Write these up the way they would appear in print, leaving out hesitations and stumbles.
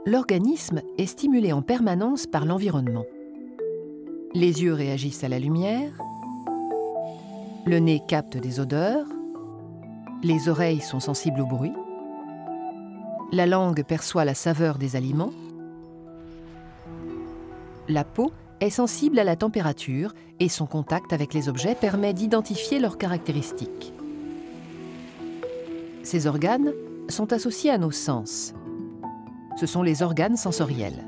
l'organisme est stimulé en permanence par l'environnement. Les yeux réagissent à la lumière, le nez capte des odeurs, les oreilles sont sensibles au bruit, la langue perçoit la saveur des aliments, la peau est sensible à la température et son contact avec les objets permet d'identifier leurs caractéristiques. Ces organes sont associés à nos sens. Ce sont les organes sensoriels.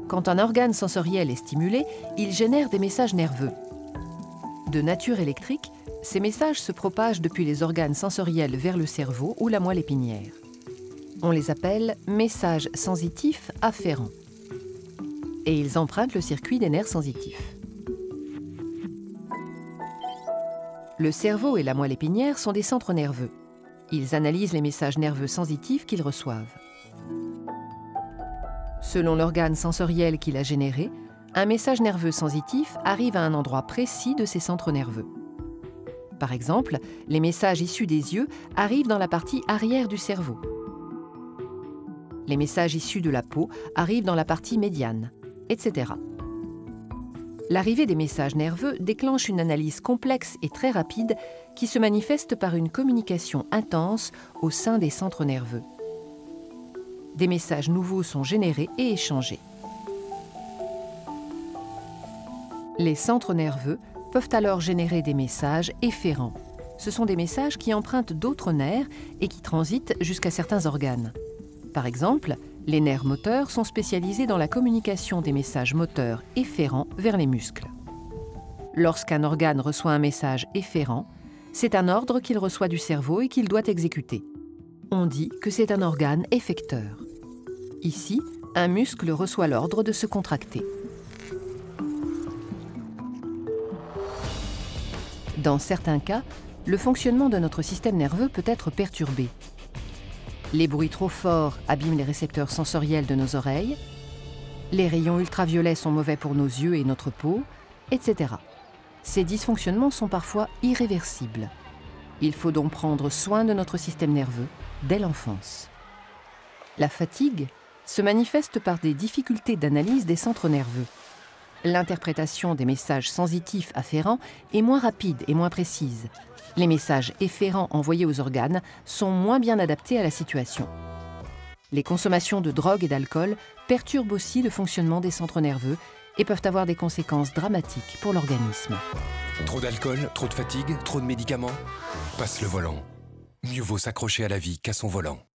Quand un organe sensoriel est stimulé, il génère des messages nerveux. De nature électrique, ces messages se propagent depuis les organes sensoriels vers le cerveau ou la moelle épinière. On les appelle messages sensitifs afférents. Et ils empruntent le circuit des nerfs sensitifs. Le cerveau et la moelle épinière sont des centres nerveux. Ils analysent les messages nerveux sensitifs qu'ils reçoivent. Selon l'organe sensoriel qu'il a généré, un message nerveux sensitif arrive à un endroit précis de ces centres nerveux. Par exemple, les messages issus des yeux arrivent dans la partie arrière du cerveau. Les messages issus de la peau arrivent dans la partie médiane, etc. L'arrivée des messages nerveux déclenche une analyse complexe et très rapide qui se manifeste par une communication intense au sein des centres nerveux. Des messages nouveaux sont générés et échangés. Les centres nerveux peuvent alors générer des messages efférents. Ce sont des messages qui empruntent d'autres nerfs et qui transitent jusqu'à certains organes. Par exemple, les nerfs moteurs sont spécialisés dans la communication des messages moteurs efférents vers les muscles. Lorsqu'un organe reçoit un message efférent, c'est un ordre qu'il reçoit du cerveau et qu'il doit exécuter. On dit que c'est un organe effecteur. Ici, un muscle reçoit l'ordre de se contracter. Dans certains cas, le fonctionnement de notre système nerveux peut être perturbé. Les bruits trop forts abîment les récepteurs sensoriels de nos oreilles, les rayons ultraviolets sont mauvais pour nos yeux et notre peau, etc. Ces dysfonctionnements sont parfois irréversibles. Il faut donc prendre soin de notre système nerveux dès l'enfance. La fatigue se manifeste par des difficultés d'analyse des centres nerveux. L'interprétation des messages sensitifs afférents est moins rapide et moins précise. Les messages efférents envoyés aux organes sont moins bien adaptés à la situation. Les consommations de drogue et d'alcool perturbent aussi le fonctionnement des centres nerveux et peuvent avoir des conséquences dramatiques pour l'organisme. Trop d'alcool, trop de fatigue, trop de médicaments? Passe le volant. Mieux vaut s'accrocher à la vie qu'à son volant.